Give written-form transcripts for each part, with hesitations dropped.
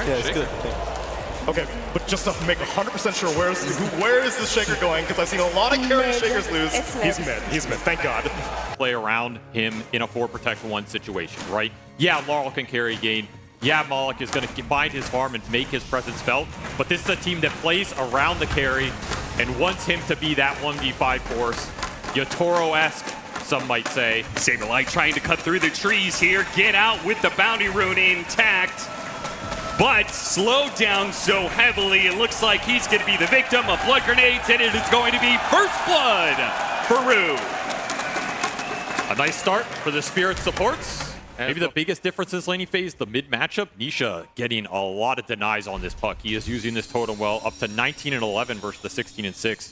Yeah, it's good. Okay, but just to make 100% sure, where is this Shaker going? Because I've seen a lot of carry Shakers lose. He's mid. He's mid. Thank God. Play around him in a 4-protect-1 situation, right? Yeah, Laurel can carry gain. Yeah, Malik is going to bind his farm and make his presence felt. But this is a team that plays around the carry and wants him to be that 1v5 force. Yotoro-esque, some might say. Saberlight trying to cut through the trees here. Get out with the bounty rune intact. But slowed down so heavily, it looks like he's going to be the victim of blood grenades, and it is going to be first blood for Rue. A nice start for the Spirit supports. Maybe the biggest difference this laning phase, the mid matchup. Nisha getting a lot of denies on this puck. He is using this totem well, up to 19 and 11 versus the 16 and 6.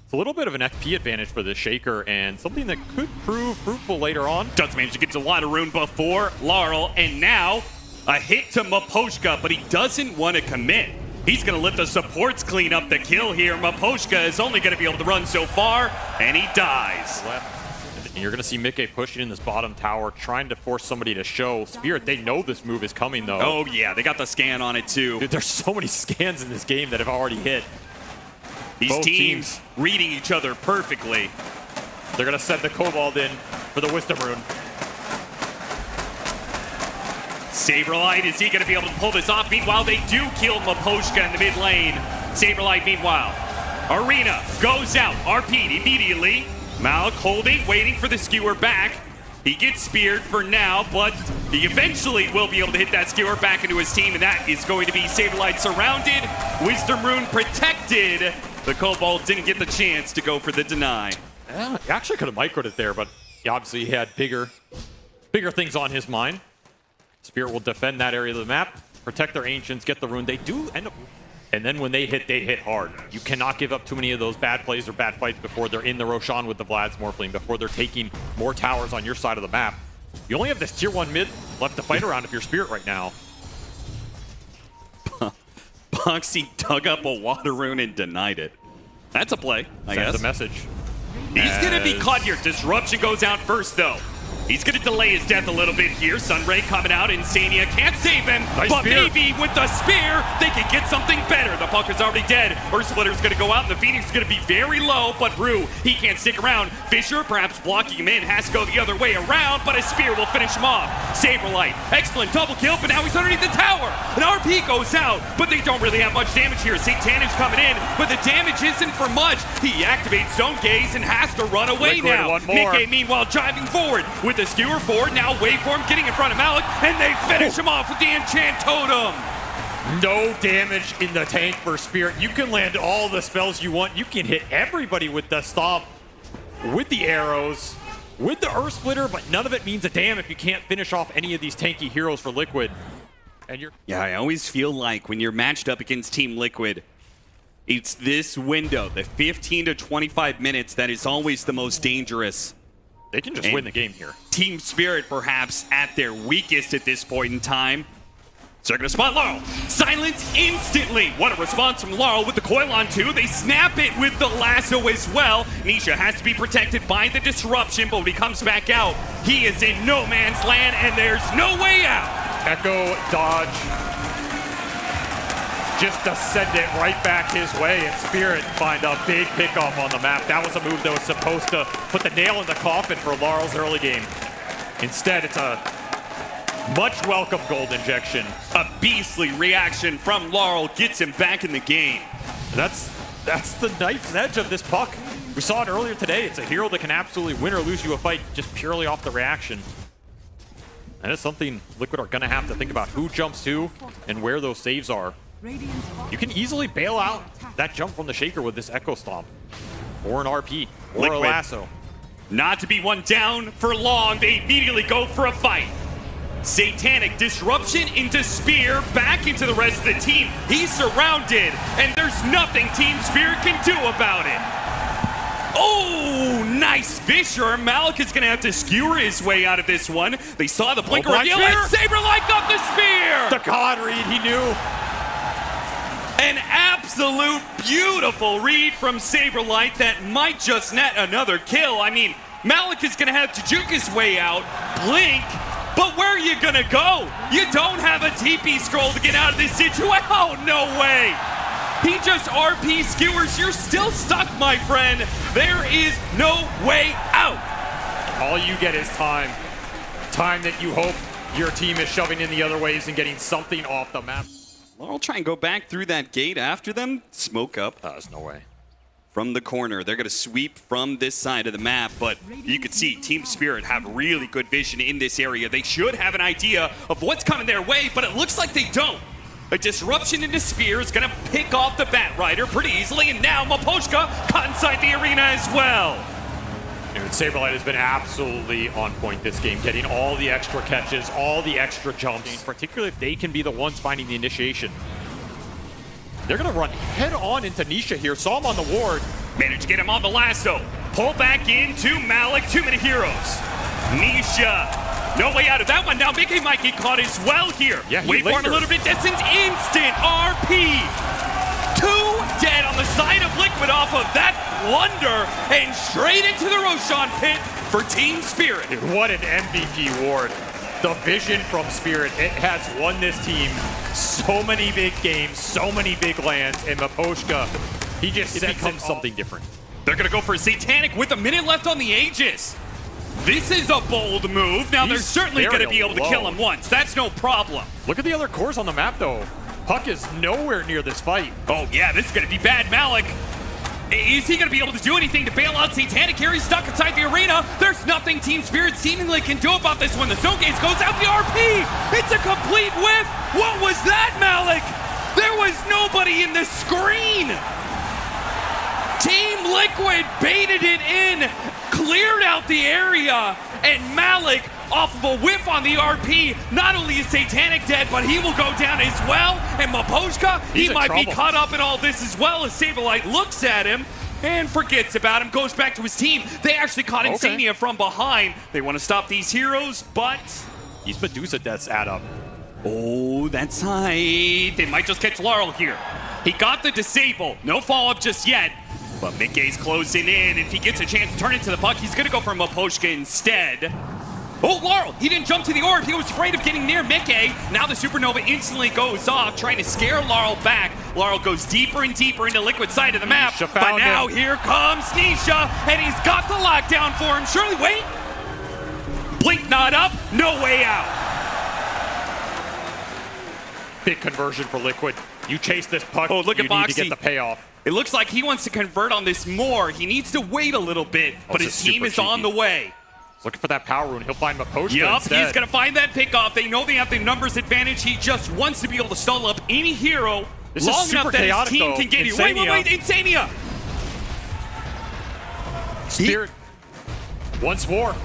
It's a little bit of an FP advantage for the Shaker, and something that could prove fruitful later on. Does manage to get to a lot of rune before Laurel, and now a hit to Maposhka, but he doesn't want to commit. He's going to let the supports clean up the kill here. Maposhka is only going to be able to run so far, and he dies. And you're going to see Mickey pushing in this bottom tower, trying to force somebody to show. Spirit, they know this move is coming, though. Oh, yeah, they got the scan on it, too. Dude, there's so many scans in this game that have already hit. These Both teams reading each other perfectly. They're going to send the Cobalt in for the Wisdom Rune. Saberlight, is he going to be able to pull this off? Meanwhile, they do kill Maposhka in the mid lane. Saberlight, meanwhile. Arena goes out. RP'd immediately. Malik holding, waiting for the skewer back. He gets speared for now, but he eventually will be able to hit that skewer back into his team, and that is going to be Saberlight surrounded. Wisdom Rune protected. The Cobalt didn't get the chance to go for the deny. Yeah, he actually could have microed it there, but obviously he had bigger things on his mind. Spirit will defend that area of the map, protect their Ancients, get the rune. They do end up... And then when they hit hard. You cannot give up too many of those bad plays or bad fights before they're in the Roshan with the Vlad's Morphling, before they're taking more towers on your side of the map. You only have this tier 1 mid left to fight around if you're Spirit right now. Boxy dug up a water rune and denied it. That's a play, I guess. That's a message. He's going to be caught here. Disruption goes out first, though. He's going to delay his death a little bit here. Sunray coming out. Insania can't save him. Nice but spear. maybe with the spear, they can get something better. The puck is already dead. Earthsplitter's going to go out, and the Phoenix is going to be very low. But Rue, he can't stick around. Fisher perhaps blocking him in. Has to go the other way around, but a spear will finish him off. Saberlight, excellent double kill, but now he's underneath the tower. An RP goes out, but they don't really have much damage here. Satanic's coming in, but the damage isn't for much. He activates Stone Gaze and has to run away Liquid, now. one more. Nikkei, meanwhile, driving forward with the skewer forward. Now Waveform getting in front of Malik, and they finish him off with the Enchant Totem. No damage in the tank for Spirit. You can land all the spells you want. You can hit everybody with the stomp, with the arrows, with the Earth Splitter, but none of it means a damn if you can't finish off any of these tanky heroes for Liquid. And you're... Yeah, I always feel like when you're matched up against Team Liquid, it's this window, the 15 to 25 minutes, that is always the most dangerous. They can just win the game here. Team Spirit perhaps at their weakest at this point in time. So they're going to spot Laurel. Silence instantly. What a response from Laurel with the coil on 2. They snap it with the lasso as well. Nisha has to be protected by the disruption, but when he comes back out, he is in no man's land, and there's no way out. Echo dodge. Just to send it right back his way, and Spirit find a big pickoff on the map. That was a move that was supposed to put the nail in the coffin for Laurel's early game. Instead, it's a much welcome gold injection. A beastly reaction from Laurel gets him back in the game. That's the knife's edge of this puck. We saw it earlier today. It's a hero that can absolutely win or lose you a fight just purely off the reaction. That is something Liquid are going to have to think about, who jumps who and where those saves are. You can easily bail out that jump from the Shaker with this Echo Stomp, or an RP, or Liquid, a lasso. Not to be one down for long, they immediately go for a fight. Satanic disruption into Spear, back into the rest of the team. He's surrounded, and there's nothing Team Spirit can do about it. Oh, nice Fisher. Malik is going to have to skewer his way out of this one. They saw the blinker reveal, and Saberlight got the spear! The God read, he knew. An absolute beautiful read from Saberlight that might just net another kill. I mean, Malik is going to have to juke his way out. Blink But where are you gonna go? You don't have a TP scroll to get out of this situation. Oh, no way. He just RP skewers. You're still stuck, my friend. There is no way out. All you get is time. Time that you hope your team is shoving in the other ways and getting something off the map. Laurel try and go back through that gate after them. Smoke up. There's no way. From the corner. They're going to sweep from this side of the map, but you can see Team Spirit have really good vision in this area. They should have an idea of what's coming their way, but it looks like they don't. A disruption into Spear is going to pick off the Bat Rider pretty easily, and now Maposhka caught inside the arena as well. Dude, Saberlight has been absolutely on point this game, getting all the extra catches, all the extra jumps, particularly if they can be the ones finding the initiation. They're going to run head-on into Nisha here. Saw him on the ward. Managed to get him on the lasso. Pull back into Malik. 2-minute heroes. Nisha. No way out of that one. Now Mickey might get caught as well here. Yeah, wait for him a little bit distance. Instant RP. 2 dead on the side of Liquid off of that blunder. And straight into the Roshan pit for Team Spirit. Dude, what an MVP ward. The vision from Spirit, it has won this team so many big games, so many big lands, and Maposhka, he just becomes something different. They're going to go for Satanic with a minute left on the Aegis. This is a bold move. Now, they're certainly going to be able to kill him once. That's no problem. Look at the other cores on the map, though. Puck is nowhere near this fight. Oh, yeah, this is going to be bad. Malik, is he going to be able to do anything to bail out Satanic here? He's stuck inside the arena. There's nothing Team Spirit seemingly can do about this one. The zone gaze goes out the RP. It's a complete whiff. What was that, Malik? There was nobody in the screen. Team Liquid baited it in, cleared out the area, and Malik, off of a whiff on the RP, not only is Satanic dead, but he will go down as well. And Maposhka, he might be caught up in all this as well, as Saberlight looks at him and forgets about him, goes back to his team. They actually caught Insania from behind. They want to stop these heroes, but these Medusa deaths add up. Oh, that side. They might just catch Laurel here. He got the disable. No follow-up just yet. But Mickey's closing in. If he gets a chance to turn into the puck, he's going to go for Maposhka instead. Oh, Laurel, he didn't jump to the orb. He was afraid of getting near Mickey. Now the Supernova instantly goes off, trying to scare Laurel back. Laurel goes deeper and deeper into Liquid side of the map. But now here comes Nisha, and he's got the lockdown for him. Surely, wait. Blink not up, no way out. Big conversion for Liquid. You chase this puck, oh, look at you Boxy. need to get the payoff. It looks like he wants to convert on this more. He needs to wait a little bit, but his team is on the way. Looking for that power rune. He'll find Maposhka instead. He's going to find that pickoff. They know they have the numbers advantage. He just wants to be able to stall up any hero long enough that his team can get you. Wait, Insania! Spirit. Once more.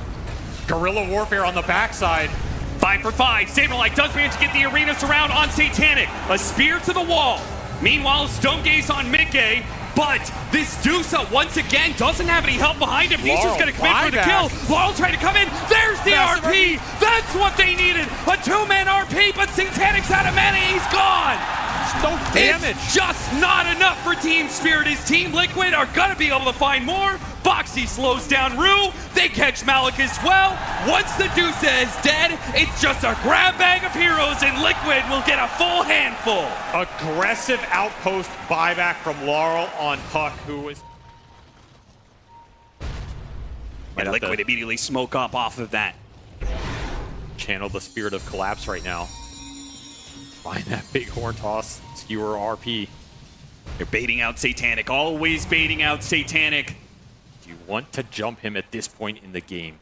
Guerrilla warfare on the backside. 5 for 5. Saberlight does manage to get the arena surround on Satanic. A spear to the wall. Meanwhile, Stone Gaze on Mickey. But this DOTA, once again, doesn't have any help behind him. He's just going to commit for the kill. Laurel trying to come in. There's the RP. That's what they needed. A 2-man RP, but Satanic's out of mana. He's gone. No damage. It's just not enough for Team Spirit. His Team Liquid are going to be able to find more. Boxy slows down Rue. They catch Malik as well. Once the DOTA is dead, it's just a grab bag of heroes, and Liquid will get a full handful. Aggressive outpost buyback from Laurel on Puck, who was... And Liquid immediately smoke up off of that. Channel the spirit of collapse right now. Find that big horn toss, skewer RP. They're baiting out Satanic, always baiting out Satanic. Do you want to jump him at this point in the game?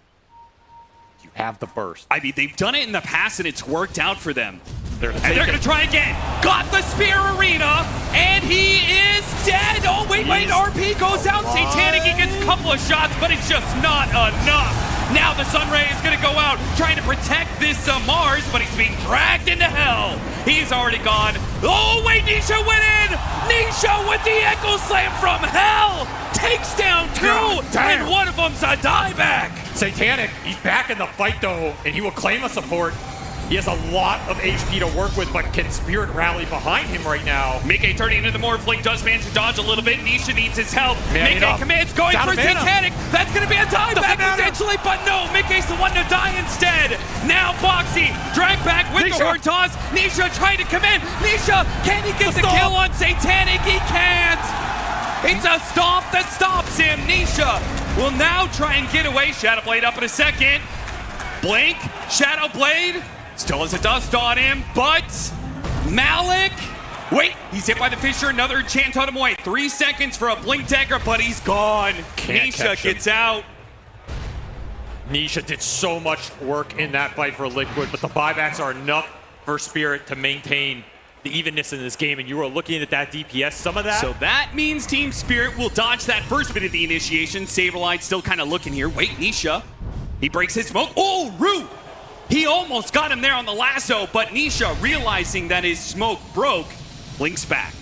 You have the burst. I mean, they've done it in the past and it's worked out for them. They're going to try again. Got the spear arena, and he is dead. Oh, wait, RP goes out. Satanic, he gets a couple of shots, but it's just not enough. Now the Sunray is going to go out, trying to protect this Mars, but he's being dragged into hell. He's already gone. Oh, wait, Nisha went in. Nisha with the Echo Slam from hell. Takes down 2, and one of them's a dieback. Satanic, he's back in the fight, though, and he will claim a support. He has a lot of HP to work with, but can Spirit rally behind him right now? Mickey turning into the Morphling, does manage to dodge a little bit. Nisha needs his help. Man, Mickey commands going for Satanic. That's going to be a dive back potentially, but no, Mickey's the one to die instead. Now Boxy, drag back with the horn toss. Nisha trying to come in. Nisha, can he get the kill on Satanic? He can't. It's a stomp that stops him. Nisha will now try and get away. Shadowblade up in a second. Blink, Shadowblade, still has a dust on him, but Malik, wait, he's hit by the Fissure, another Chan Totem away. 3 seconds for a Blink Dagger, but he's gone. Nisha gets out. Nisha did so much work in that fight for Liquid, but the buybacks are enough for Spirit to maintain the evenness in this game, and you were looking at that DPS, some of that. So that means Team Spirit will dodge that first bit of the initiation. Saberlight still kind of looking here. Wait, Nisha, he breaks his smoke. Oh, Root! He almost got him there on the lasso, but Nisha, realizing that his smoke broke, blinks back.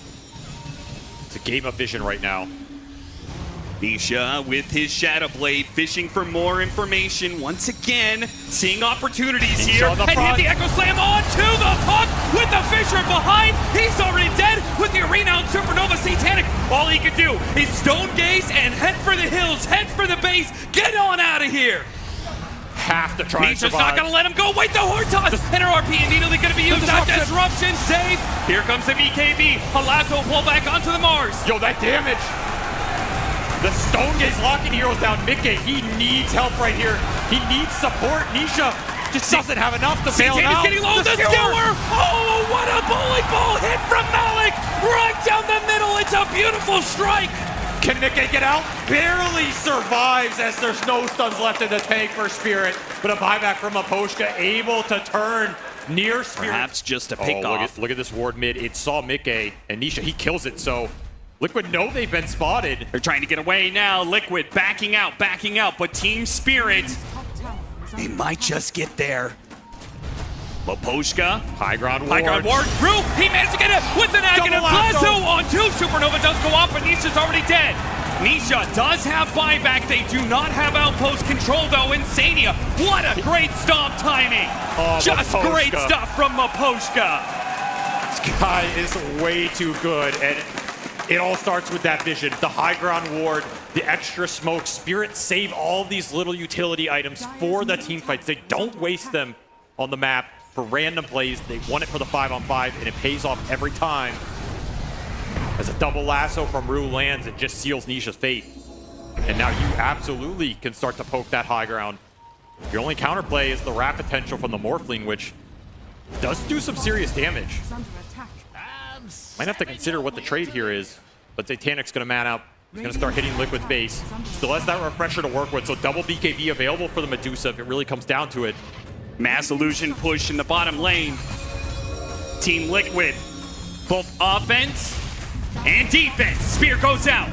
It's a game of vision right now. Nisha with his Shadowblade, fishing for more information. Once again, seeing opportunities here. And hit the Echo Slam onto the puck with the Fissure behind. He's already dead with the Arena on Supernova Satanic. All he could do is Stone Gaze and head for the hills, head for the base. Get on out of here. Have to try and survive. Nisha's not going to let him go. Wait, the horn toss. And her RP immediately going to be used. That disruption save. Here comes the BKB. A lasso pull back onto the Mars. Yo, that damage. The Stone Gaze locking heroes down. Mickey, he needs help right here. He needs support. Nisha just doesn't have enough to bail him out. Getting low. The skewer. Oh, what a bowling ball hit from Malik. Right down the middle. It's a beautiful strike. Can Mickey get out? Barely survives as there's no stuns left in the tank for Spirit. But a buyback from Maposhka, able to turn near Spirit. Perhaps just a pick off. Look at this ward mid. It saw Mickey, and Nisha, he kills it. So Liquid know they've been spotted. They're trying to get away now. Liquid backing out. But Team Spirit, they might just get there. Maposhka. High ground ward. Roof, he managed to get it with the negative lasso on 2. Supernova does go off, but Nisha's already dead. Nisha does have buyback. They do not have outpost control, though. Insania, what a great stomp timing. Just Maposhka. Great stuff from Maposhka. This guy is way too good, and it all starts with that vision. The high ground ward, the extra smoke. Spirit save all these little utility items for the team fights. They don't waste them on the map for random plays. They want it for the 5-on-5, and it pays off every time. As a double lasso from Rue lands, it just seals Nisha's fate. And now you absolutely can start to poke that high ground. Your only counterplay is the wrap potential from the Morphling, which does do some serious damage. Might have to consider what the trade here is, but Satanic's going to man up. He's going to start hitting Liquid's base. Still has that refresher to work with, so double BKB available for the Medusa if it really comes down to it. Mass illusion push in the bottom lane. Team Liquid, both offense and defense. Spear goes out.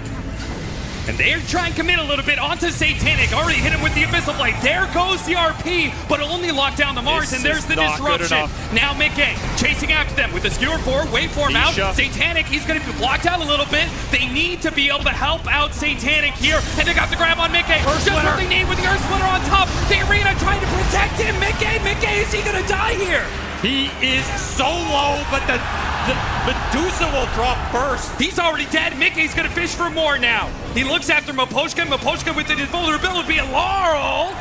And they're trying to commit a little bit onto Satanic. Already hit him with the Abyssal Blade. There goes the RP, but it'll only lock down the Mars, and there's the disruption. Now Mickey chasing after them with the Skewer 4, waveform out. Satanic, he's going to be blocked out a little bit. They need to be able to help out Satanic here, and they got the grab on Mickey. Just what they need with the Earth Splitter on top. The Arena trying to protect him. Mickey, is he going to die here? He is so low, but the Medusa will drop first. He's already dead. Mickey's gonna fish for more now. He looks after Maposhka. Maposhka with his vulnerability and Laurel.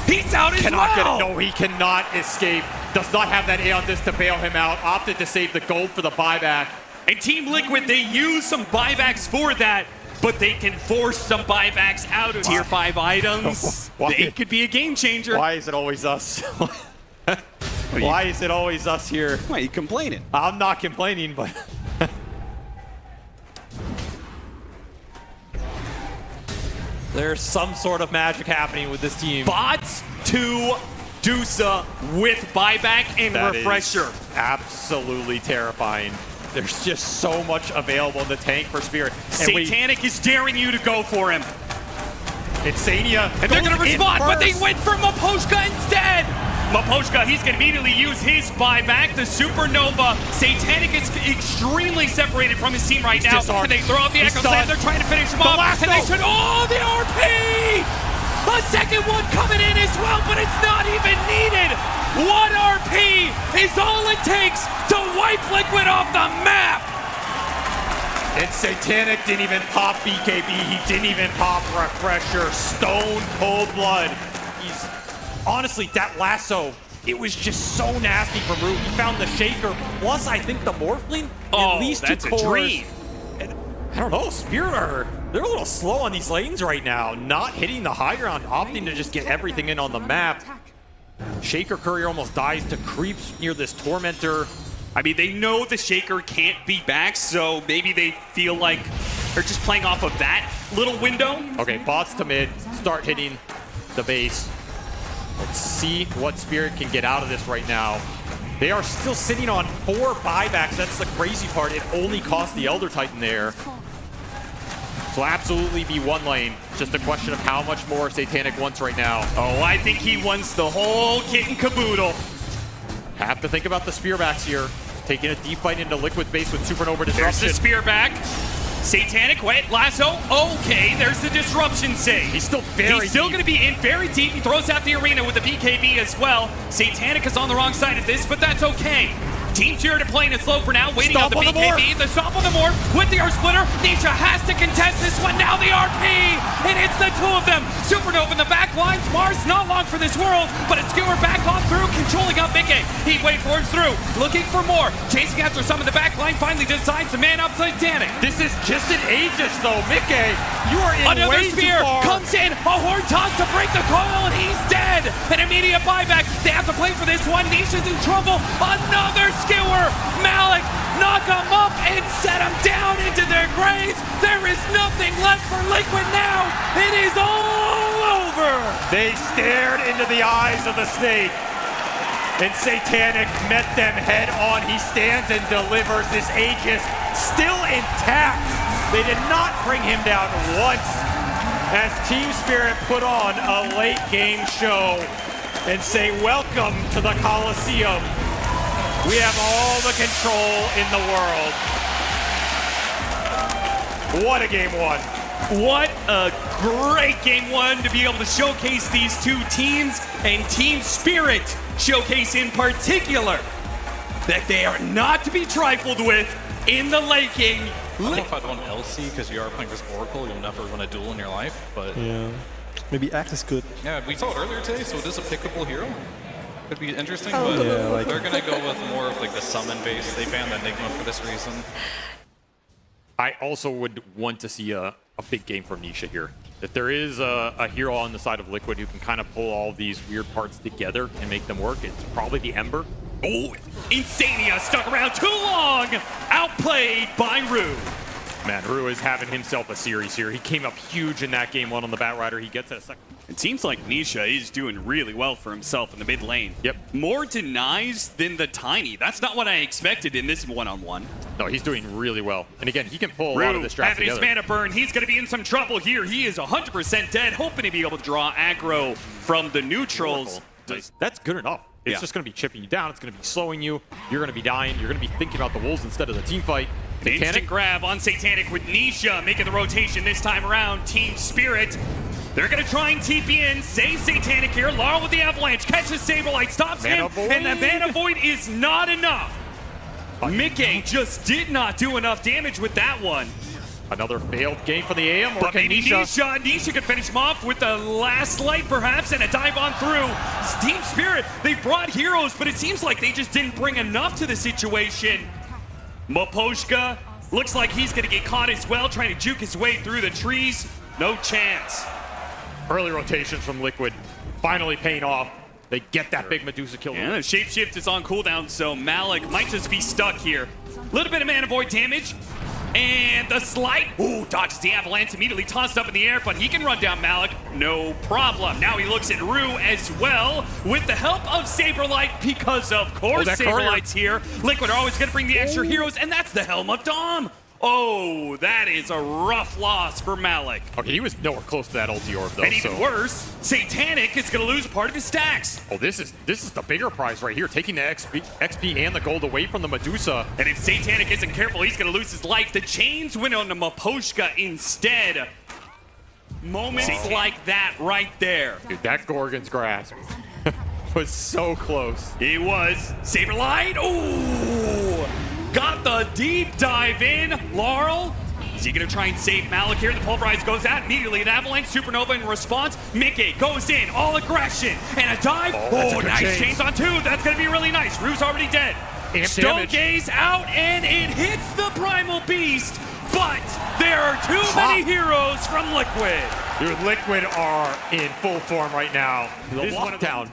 He's out as well. No, he cannot escape. Does not have that Aeon Disc to bail him out. Opted to save the gold for the buyback. And Team Liquid, they use some buybacks for that, but they can force some buybacks out of tier 5 items. It could be a game changer. Why is it always us? Why is it always us here? Why are you complaining? I'm not complaining, but... There's some sort of magic happening with this team. Bots to Dusa with buyback and refresher. Absolutely terrifying. There's just so much available in the tank for Spirit. Satanic is daring you to go for him. Insania. And they're going to respond, but they went for Maposhka instead. Maposhka, he's going to immediately use his buyback. The Supernova. Satanic is extremely separated from his team right now. And they throw out the Echo Slam. They're trying to finish him off. And they should. Oh, the RP! A second one coming in as well, but it's not even needed. 1 RP is all it takes to wipe Liquid off the map. And Satanic didn't even pop BKB. He didn't even pop Refresher. Stone cold blood. He's honestly, that lasso, it was just so nasty from Rue. He found the Shaker, plus I think the Morphling. Oh, at least that's two a cores. dream. And I don't know, Spirit they're a little slow on these lanes right now. Not hitting the high ground, opting to just get everything in on the map. Shaker Courier almost dies to creeps near this Tormentor. I mean, they know the Shaker can't be back, so maybe they feel like they're just playing off of that little window. Okay, bots to mid, start hitting the base. Let's see what Spirit can get out of this right now. They are still sitting on 4 buybacks. That's the crazy part. It only cost the Elder Titan there. So absolutely be one lane. Just a question of how much more Satanic wants right now. Oh, I think he wants the whole kit and caboodle. Have to think about the spearbacks here. Taking a deep fight into Liquid base with Supernova There's Disruption. the spear back. Satanic, wait, lasso. Okay, there's the disruption save. He's still very He's still deep. going to be in very deep. He throws out the arena with the BKB as well. Satanic is on the wrong side of this, but that's okay. Team Spirit are playing it slow for now, waiting Stomp on the on the BKB. The stomp on the morph with the Earth Splitter. Nisha has to contest this one. Now the RP, and it's the 2 of them. Supernova in the back lines. Mars not long for this world, but it's Skewer back on through, controlling up Mickey. He wait for it through, looking for more. Chasing after some of the back line, finally decides to man up Satanic. This is just an Aegis though. Mickey, you are in Another way spear too far. comes in, a horn toss to break the coil, and he's dead. An immediate buyback. They have to play for this one. Nisha's in trouble. Another skewer. Malik, knock him up and set him down into their graves. There is nothing left for Liquid now. It is all over. They stared into the eyes of the snake, and Satanic met them head on. He stands and delivers. This Aegis still intact. They did not bring him down once as Team Spirit put on a late game show and say welcome to the Coliseum. We have all the control in the world. What a game 1. What a great game 1 to be able to showcase these 2 teams, and Team Spirit showcase in particular that they are not to be trifled with in the late game. I don't know if I'd want LC because you are playing this Oracle. You'll never win a duel in your life, but Yeah. Maybe Axe is good. yeah, we saw it earlier today, so it is a pickable hero. Could be interesting, Oh. but Yeah, like- they're gonna go with more of like the summon base. They banned Enigma for this reason. I also would want to see a big game from Nisha here. If there is a hero on the side of Liquid who can kind of pull all these weird parts together and make them work, it's probably the Ember. Oh, Insania stuck around too long. Outplayed by Rue. Man, Rue is having himself a series here. He came up huge in that game 1 on the Batrider. He gets it a second. It seems like Nisha is doing really well for himself in the mid lane. Yep. More denies than the Tiny. That's not what I expected in this one-on-one. No, he's doing really well. And again, he can pull a lot of Rue this draft having his together. mana burn. He's going to be in some trouble here. He is 100% dead, hoping to be able to draw aggro from the neutrals. That's good enough. It's Yeah. just going to be chipping you down. It's going to be slowing you. You're going to be dying. You're going to be thinking about the wolves instead of the team fight. Instant grab on Satanic with Nisha making the rotation this time around. Team Spirit. They're going to try and TP in, save Satanic here. Laurel with the avalanche, catches Saberlight, stops Mana him, Void. and the Mana Void is not enough. Mickey just did not do enough damage with that one. Another failed game for the AM, or But can maybe Nisha? Nisha could finish him off with the last light perhaps, and a dive on through. Team Spirit, they brought heroes, but it seems like they just didn't bring enough to the situation. Maposhka looks like he's going to get caught as well, trying to juke his way through the trees. No chance. Early rotations from Liquid finally paying off. They get that big Medusa kill. Yeah, the shapeshift is on cooldown, so Malik might just be stuck here. Little bit of mana void damage. And the slide. Ooh, dodges the avalanche, immediately tossed up in the air, but he can run down Malik, no problem. Now he looks at Rue as well, with the help of Saberlight, because of course that Saberlight's here. Liquid are always gonna bring the extra heroes, and that's the Helm of Dom. Oh, that is a rough loss for Malik. Okay, he was nowhere close to that ulti orb though. And even so. worse, Satanic is gonna lose part of his stacks. Oh, this is the bigger prize right here, taking the XP and the gold away from the Medusa. And if Satanic isn't careful, he's gonna lose his life. The chains went on to Maposhka instead. Moments like that right there. Dude, that Gorgon's grasp was so close. It was. Saberlight. Ooh! Got the deep dive in. Laurel. Is he going to try and save Malik here? The pulverize goes out immediately. An avalanche supernova in response. Mickey goes in. All aggression. And a dive. Oh, nice chains on 2. That's going to be really nice. Rue's already dead. Stone Gaze out, and it hits the Primal Beast. But there are too many heroes from Liquid. Dude, Liquid are in full form right now. The lockdown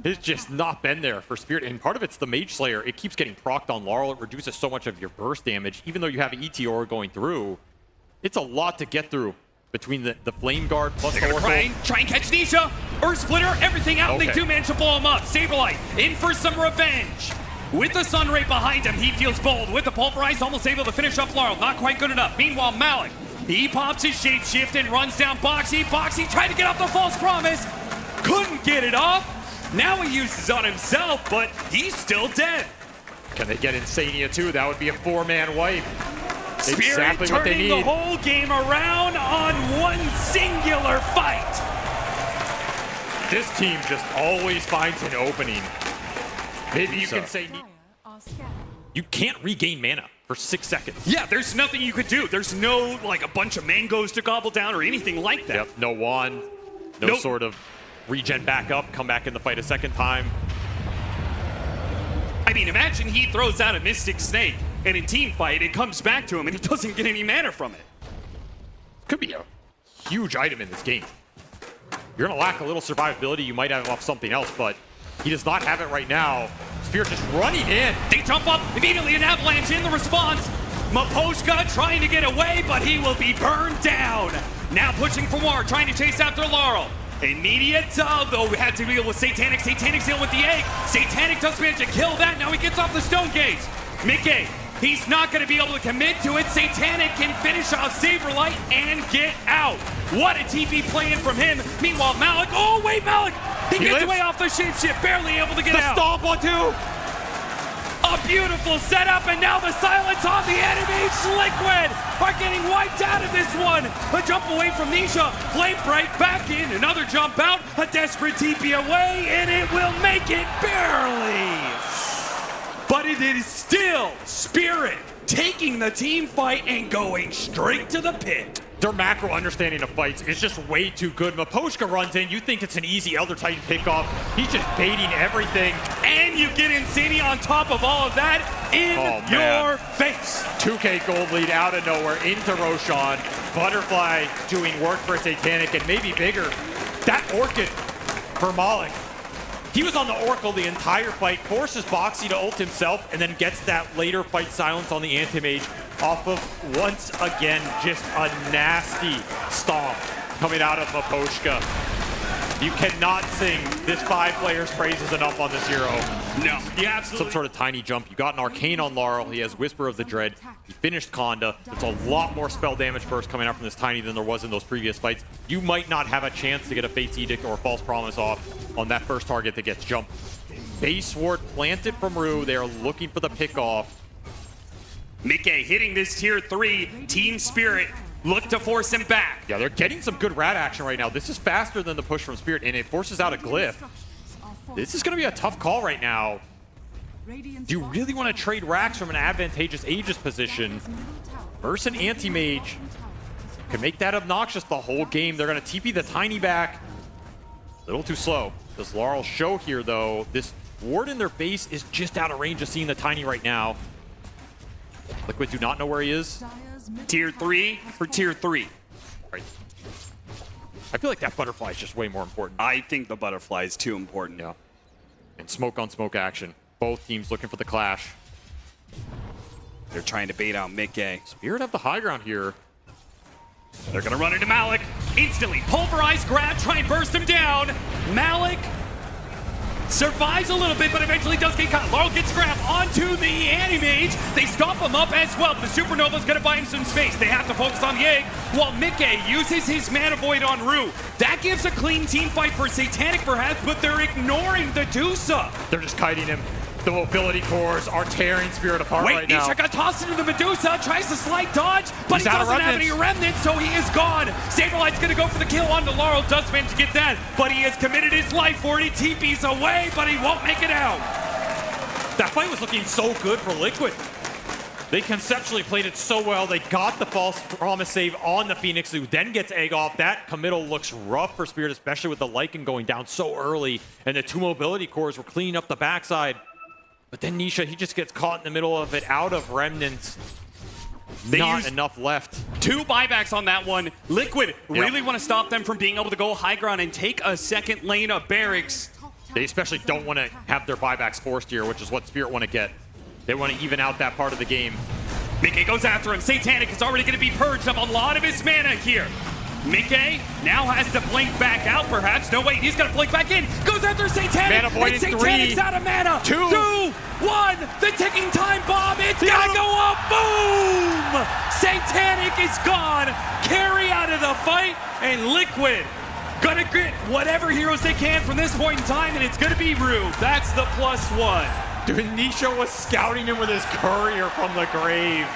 has just not been there for Spirit, and part of it's the Mage Slayer. It keeps getting procced on Laurel. It reduces so much of your burst damage. Even though you have ETR going through, it's a lot to get through between the Flame Guard plus They're the gonna try and catch Nisha. Earth Splitter, everything out. Okay. They do manage to blow him up. Saberlight in for some revenge. With the Sun Ray behind him, he feels bold. With the Pulverize, almost able to finish up Laurel. Not quite good enough. Meanwhile, Malik, he pops his Shapeshift and runs down Boxy. Boxy tried to get off the False Promise. Couldn't get it off. Now he uses on himself, but he's still dead. Can they get Insania too? That would be a 4-man wipe. Spirit Exactly what they turning need. the whole game around on one singular fight. This team just always finds an opening. Maybe you can say you can't regain mana for 6 seconds. Yeah, there's nothing you could do. There's no, like, a bunch of mangoes to gobble down or anything like that. Yep, no wand, no Nope. sort of regen back up, come back in the fight a second time. I mean, imagine he throws out a Mystic Snake in a team fight, it comes back to him, and he doesn't get any mana from it. Could be a huge item in this game. You're gonna lack a little survivability. You might have off something else, but he does not have it right now. Spirit just running in. They jump up, immediately an avalanche in the response. Maposhka trying to get away, but he will be burned down. Now pushing for more, trying to chase after Laurel. Immediate though, we had to deal with Satanic. Satanic's dealing with the egg. Satanic does manage to kill that. Now he gets off the Stone Gaze. Mickey, he's not going to be able to commit to it. Satanic can finish off Saberlight and get out. What a TP plan from him. Meanwhile, Malik, oh wait, Malik! He gets lives. away off the shapeshift, barely able to get The out. stomp on 2. A beautiful setup, and now the silence on the enemies. Liquid are getting wiped out of this one. A jump away from Nisha. Flame break back in. Another jump out. A desperate TP away, and it will make it barely. But it is still Spirit taking the team fight and going straight to the pit. Their macro understanding of fights is just way too good. Maposhka runs in. You think it's an easy Elder Titan pickoff. He's just baiting everything. And you get Insania on top of all of that in your face. 2K gold lead out of nowhere into Roshan. Butterfly doing work for Satanic, and maybe bigger. That Orchid for Malik. He was on the Oracle the entire fight, forces Boxy to ult himself, and then gets that later fight silence on the Anti-Mage off of, once again, just a nasty stomp coming out of Maposhka. You cannot sing this 5 players' praises enough on this hero. No, you absolutely. Some sort of tiny jump. You got an Arcane on Laurel. He has Whisper of the Dread. He finished Conda. There's a lot more spell damage burst coming out from this Tiny than there was in those previous fights. You might not have a chance to get a Fate's Edict or a False Promise off on that first target that gets jumped. Base Ward planted from Rue. They are looking for the pickoff. Mickey hitting this tier 3. Team Spirit look to force him back. Yeah, they're getting some good rat action right now. This is faster than the push from Spirit, and it forces out a Glyph. This is going to be a tough call right now. Do you really want to trade racks from an advantageous Aegis position versus an Anti-Mage? Can make that obnoxious the whole game. They're going to TP the Tiny back. A little too slow. Does Laurel show here, though? This ward in their base is just out of range of seeing the Tiny right now. Liquid do not know where he is. Tier 3 for tier 3. Right. I feel like that butterfly is just way more important. I think the butterfly is too important. Yeah. And smoke on smoke action. Both teams looking for the clash. They're trying to bait out Mickey. Spirit have the high ground here. They're gonna run into Malik. Instantly, pulverized grab, try and burst him down. Malik survives a little bit, but eventually does get caught. Laurel gets grabbed onto the Anti-Mage. They stop him up as well. The Supernova's gonna buy him some space. They have to focus on the egg while Mickey uses his Mana Void on Rue. That gives a clean team fight for Satanic perhaps, but they're ignoring the DOTA. They're just kiting him. The mobility cores are tearing Spirit apart Wait, right now. Nisha got tossed into the Medusa, tries to slight dodge, but He's he out of doesn't have any remnants. remnants, so he is gone. Saberlight's gonna go for the kill onto Laurel, does manage to get that, but he has committed his life for it. He TP's away, but he won't make it out. That fight was looking so good for Liquid. They conceptually played it so well. They got the false promise save on the Phoenix, who then gets egg off. That committal looks rough for Spirit, especially with the Lycan going down so early, and the 2 mobility cores were cleaning up the backside. But then Nisha, he just gets caught in the middle of it, out of remnants. Not enough left. 2 buybacks on that one. Liquid really want to stop them from being able to go high ground and take a second lane of barracks. They especially don't want to have their buybacks forced here, which is what Spirit want to get. They want to even out that part of the game. Mickey goes after him. Satanic is already going to be purged of a lot of his mana here. Mickey now has to blink back out, perhaps. No, wait, he's going to blink back in. Goes after Satanic. Mana void in Satanic's 3, out of mana. 2, 1. The ticking time bomb. It's got to go up. Boom! Satanic is gone. Carry out of the fight, and Liquid gonna get whatever heroes they can from this point in time, and it's going to be Rue. That's the +1. Dude, Nisha was scouting him with his courier from the grave.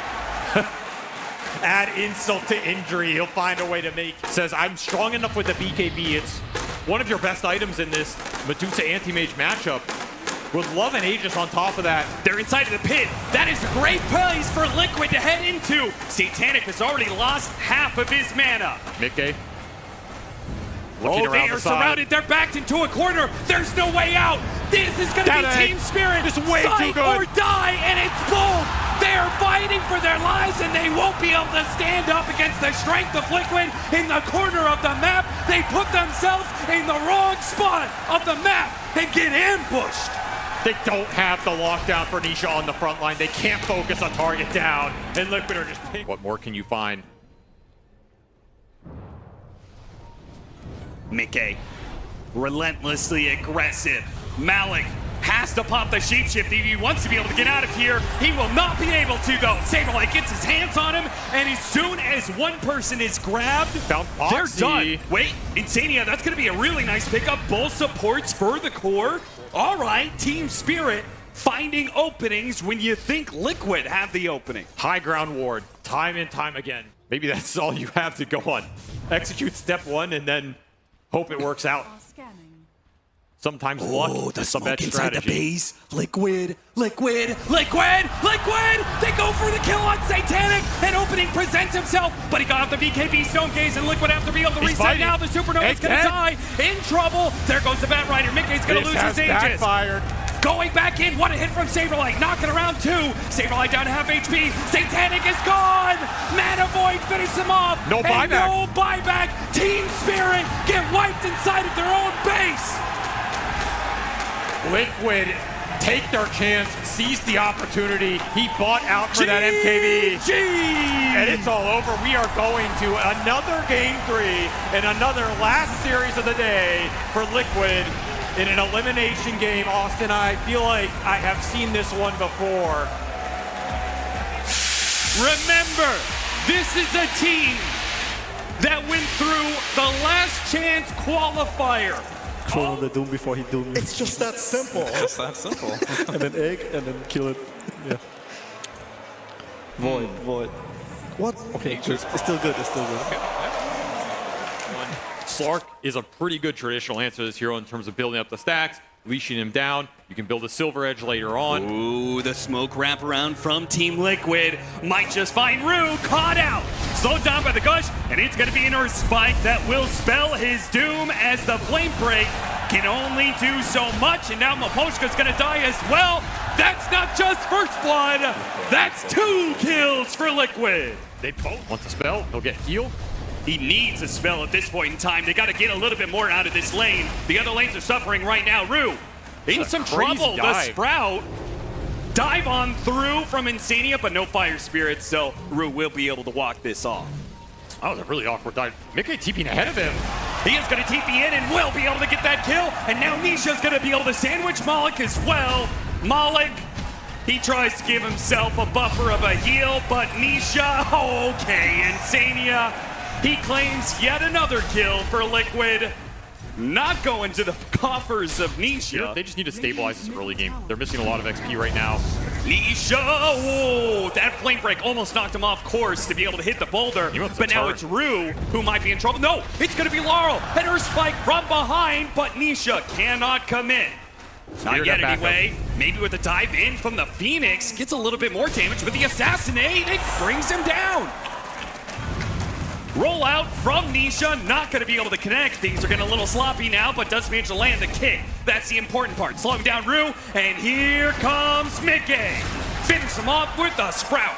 Add insult to injury, he'll find a way to make. Says, I'm strong enough with the BKB. It's one of your best items in this Medusa anti-mage matchup. With Love and Aegis on top of that. They're inside of the pit. That is a great place for Liquid to head into. Satanic has already lost half of his mana. Mickey. Oh, they are surrounded. They're backed into a corner. There's no way out. This is going to be Team Spirit. It's way too Fight good. or die, and it's both. They are fighting for their lives, and they won't be able to stand up against the strength of Liquid in the corner of the map. They put themselves in the wrong spot of the map and get ambushed. They don't have the lockdown for Nisha on the front line. They can't focus on target down, and Liquid are just picking. What more can you find? Mickey, relentlessly aggressive. Malik has to pop the shapeshift if he wants to be able to get out of here. He will not be able to, though. Saberlight gets his hands on him, and as soon as one person is grabbed, they're done. Wait, Insania, that's going to be a really nice pickup. Both supports for the core. All right, Team Spirit finding openings when you think Liquid have the opening. High ground ward, time and time again. Maybe that's all you have to go on. Execute step 1 and then hope it works out. Sometimes luck, the some smoke bad inside strategy. the base. Liquid. They go for the kill on Satanic, and opening presents himself, but he got off the BKB Stone Gaze, and Liquid have to be able to reset fighting. now. The Supernova is going to die. In trouble. There goes the Bat Rider. Mickey's going to lose his Aegis. Backfired. Going back in, what a hit from Saberlight, knocking around 2. Saberlight down to half HP. Satanic is gone. Mana Void finishes him off. No And buyback. no buyback. Team Spirit get wiped inside of their own base. Liquid take their chance, seize the opportunity. He bought out for that MKB. And it's all over. We are going to another Game 3 and another last series of the day for Liquid in an elimination game. Austin, I feel like I have seen this one before. Remember, this is a team that went through the last chance qualifier. Chrono the Doom before he doomed me. It's just that simple. It's that simple. And then egg, and then kill it. Yeah. Void. What? Okay, it's still good, it's still good. Slark is a pretty good traditional answer to this hero in terms of building up the stacks, leashing him down. You can build a Silver Edge later on. Ooh, the smoke wraparound from Team Liquid might just find Rue caught out. Slowed down by the gush, and it's going to be an Earth Spike that will spell his doom as the Flame Break can only do so much, and now Maposhka's going to die as well. That's not just first blood, that's 2 kills for Liquid. They both want to spell. They'll get healed. He needs a spell at this point in time. They got to get a little bit more out of this lane. The other lanes are suffering right now. Rue in some trouble. The Sprout dive on through from Insania, but no Fire Spirit, so Rue will be able to walk this off. That was a really awkward dive. Mickey TPing ahead of him. He is going to TP in and will be able to get that kill, and now Nisha's going to be able to sandwich Malik as well. Malik, he tries to give himself a buffer of a heal, but Nisha, okay, Insania, he claims yet another kill for Liquid. not going to the coffers of Nisha. They just need to stabilize this early game. They're missing a lot of XP right now. Nisha, oh, that flame break almost knocked him off course to be able to hit the boulder. But now it's Rue who might be in trouble. No, it's going to be Laurel. And her spike from behind, but Nisha cannot commit. Not yet anyway. Maybe with a dive in from the Phoenix, gets a little bit more damage, but the assassinate, it brings him down. Roll out from Nisha, not going to be able to connect. Things are getting a little sloppy now, but does manage to land the kick. That's the important part. Slowing down Rue, and here comes Mickey. Finish him off with a Sprout.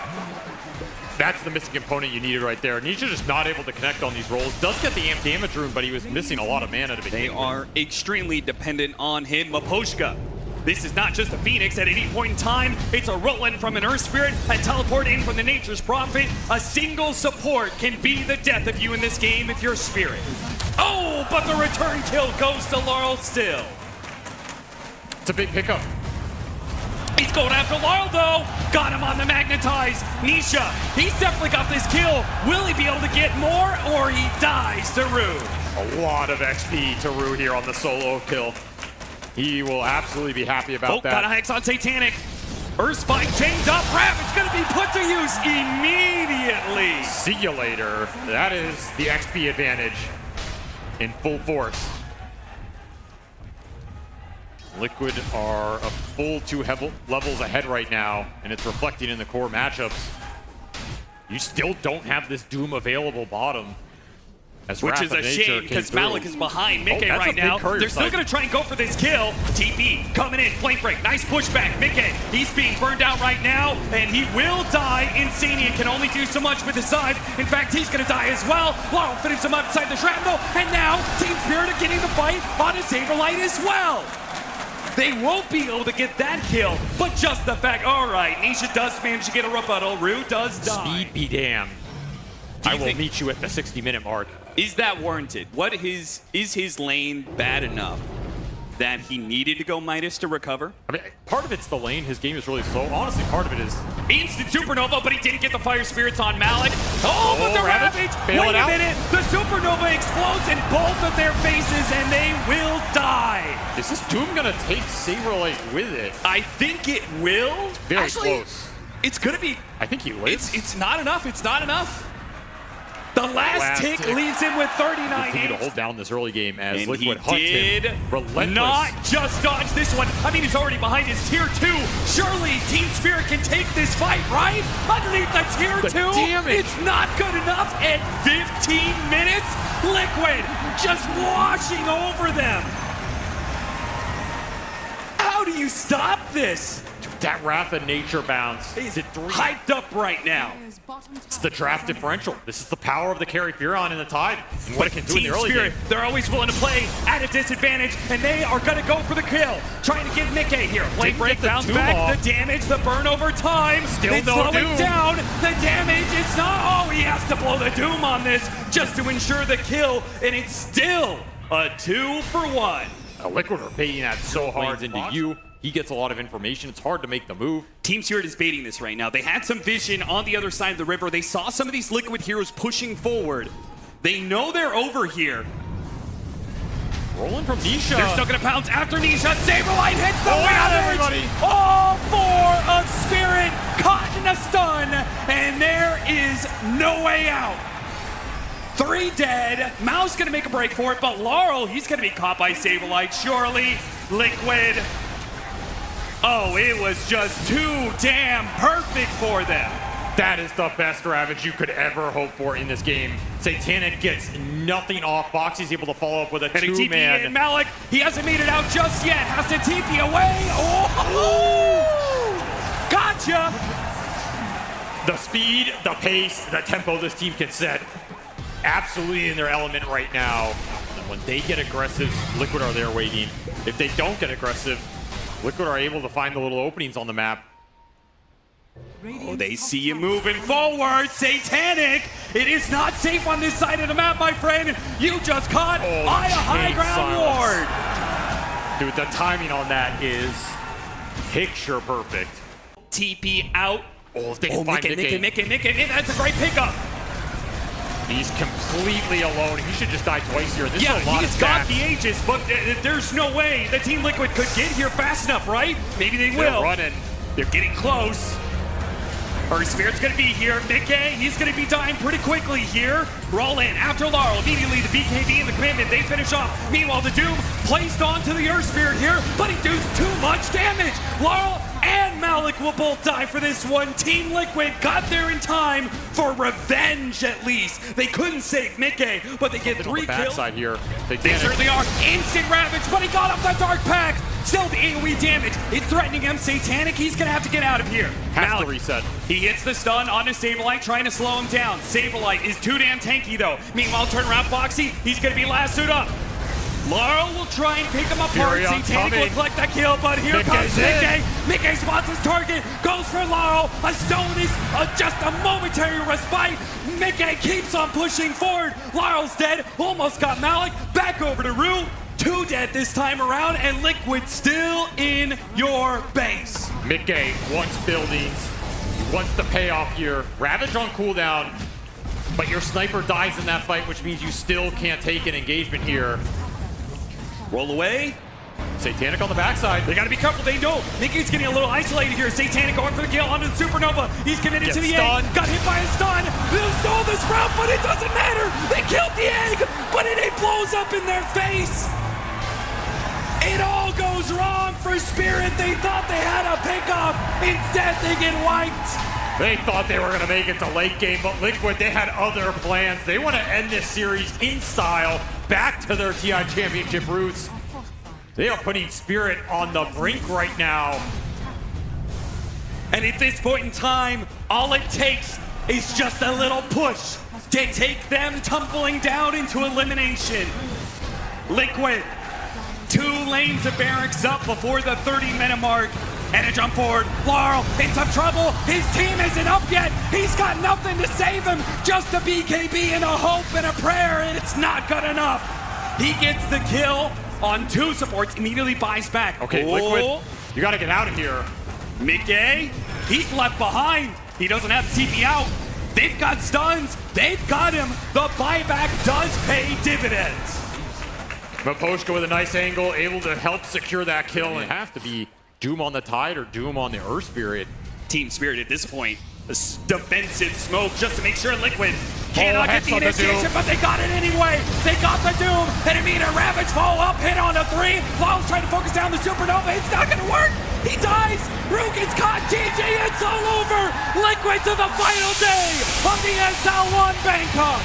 That's the missing component you needed right there. Nisha just not able to connect on these rolls. Does get the amp damage rune, but he was missing a lot of mana to begin They with. are extremely dependent on him. Maposhka. This is not just a Phoenix at any point in time. It's a Roland from an Earth Spirit, a teleport in from the Nature's Prophet. A single support can be the death of you in this game if you're Spirit. Oh, but the return kill goes to Laurel still. It's a big pickup. He's going after Laurel though. Got him on the magnetize. Nisha, he's definitely got this kill. Will he be able to get more, or he dies to Rue? A lot of XP to Rue here on the solo kill. He will absolutely be happy about that. Got a Hex on Satanic. Earth Spike chained up. Ravage going to be put to use immediately. See you later. That is the XP advantage in full force. Liquid are a full 2 levels ahead right now, and it's reflecting in the core matchups. You still don't have this Doom available bottom. Which is a shame because Malik is behind Mickey right now. They're still going to try and go for this kill. TP coming in, flame break, nice pushback. Mickey, he's being burned out right now, and he will die. Insania can only do so much with his side. In fact, he's going to die as well. Laurel finishes him up inside the shrapnel, and now Team Spirit are getting the fight on his Saberlight as well. They won't be able to get that kill, but just the fact, all right, Nisha does manage to get a rebuttal. Rue does die. Speed be damned. I will meet you at the 60-minute mark. Is that warranted? Is his lane bad enough that he needed to go Midas to recover? I mean, part of it's the lane. His game is really slow. Honestly, part of it is... Instant Supernova, but he didn't get the Fire Spirits on Malik. Oh, but the Ravage! Wait a minute! The Supernova explodes in both of their faces, and they will die. Is this Doom going to take Saberlight with it? I think it will. Very close. It's going to be... I think he lives. It's not enough. It's not enough. The last tick leaves him with 39 Continue to hold down this early game as Liquid hunts him. Relentless. Not just dodge this one. I mean, he's already behind his tier 2. Surely Team Spirit can take this fight, right? Underneath the tier 2, it's not good enough. At 15 minutes, Liquid just washing over them. How do you stop this? That Wrath of Nature bounce. He's hyped up right now. It's the draft differential. This is the power of the carry Furon in the Tide. And what it can do in the early game. They're always willing to play at a disadvantage, and they are going to go for the kill. Trying to get Mickey here. Play break, bounce back, the damage, the burn over time. Still no Doom. Down. The damage, it's not, oh, he has to blow the Doom on this just to ensure the kill, and it's still a 2-for-1. Liquid are baiting that so hard into you. He gets a lot of information. It's hard to make the move. Team Spirit is baiting this right now. They had some vision on the other side of the river. They saw some of these Liquid heroes pushing forward. They know they're over here. Rolling from Nisha. They're still going to pounce after Nisha. Saberlight hits the Ravage. All for a Spirit caught in a stun, and there is no way out. 3 dead. Mouse going to make a break for it, but Laurel, he's going to be caught by Saberlight. Surely, Liquid. Oh, it was just too damn perfect for them. That is the best Ravage you could ever hope for in this game. Satanic gets nothing off box. He's able to follow up with a 2-man. Malik, he hasn't made it out just yet. Has to TP away. Oh! Gotcha! The speed, the pace, the tempo this team can set. Absolutely in their element right now. And when they get aggressive, Liquid are there waiting. If they don't get aggressive, Liquid are able to find the little openings on the map. Oh, they see you moving forward. Satanic, it is not safe on this side of the map, my friend. You just caught a high ground ward. Dude, the timing on that is picture perfect. TP out. Oh, if they can find Mickey, that's a great pickup. He's completely alone. He should just die twice here. This is a lot he's of got stacks. the Aegis, but there's no way that Team Liquid could get here fast enough, right? Maybe they They're will. running. They're getting close. Our Spirit's gonna be here. Mickey, he's gonna be dying pretty quickly here. Roll in after Laurel. Immediately the BKB and the commitment, they finish off. Meanwhile, the Doom placed onto the Earth Spirit here, but he does too much damage. Laurel and Malik will both die for this one. Team Liquid got there in time for revenge at least. They couldn't save Mickey, but they get On 3 the kills. backside here. They Titanic. certainly are. Instant Ravage, but he got up the Dark Pact. Still the AoE damage. It's threatening him. Satanic, he's gonna have to get out of here. Has to Malik, reset. he hits the stun onto Saberlight, trying to slow him down. Saberlight is too damn tanky though. Meanwhile, turn around Foxy, he's gonna be lassoed up. Laurel will try and pick him apart. Fury Satanic will coming. collect that kill, but here comes Mickey's in. Mickey. Mickey spots his target, goes for Laurel. A stone is just a momentary respite. Mickey keeps on pushing forward. Laurel's dead, almost got Malik. Back over to Rue. 2 dead this time around, and Liquid still in your base. Mickey wants buildings. He wants the payoff here. Ravage on cooldown, but your sniper dies in that fight, which means you still can't take an engagement here. Roll away. Satanic on the backside. They gotta be careful, they know. Mickey's getting a little isolated here. Satanic going for the kill onto the Supernova. He's committed Gets to the stunned. egg. Got hit by a stun. They stole this route, but it doesn't matter. They killed the egg, but it blows up in their face. It all goes wrong for Spirit. They thought they had a pickoff. Instead, they get wiped. They thought they were going to make it to late game, but Liquid, they had other plans. They want to end this series in style, back to their TI Championship roots. They are putting Spirit on the brink right now. And at this point in time, all it takes is just a little push to take them tumbling down into elimination. Liquid, 2 lanes of barracks up before the 30-minute mark. And a jump forward. Laurel in some trouble. His team isn't up yet. He's got nothing to save him. Just a BKB and a hope and a prayer, and it's not good enough. He gets the kill on 2 supports, immediately buys back. Okay, Oh. Liquid, you got to get out of here. Mickey, he's left behind. He doesn't have to TP out. They've got stuns. They've got him. The buyback does pay dividends. Maposhka with a nice angle, able to help secure that kill. And it have to be Doom on the Tide or Doom on the Earth Spirit. Team Spirit at this point, a defensive smoke just to make sure Liquid cannot get Hex the on the initiation, Doom. but they got it anyway. They got the Doom, and immediate Ravage follow up, hit on a 3. Laurel's trying to focus down the Supernova. It's not gonna work. He dies. Rue gets caught. GG, it's all over. Liquid to the final day of the ESL 1 Bangkok.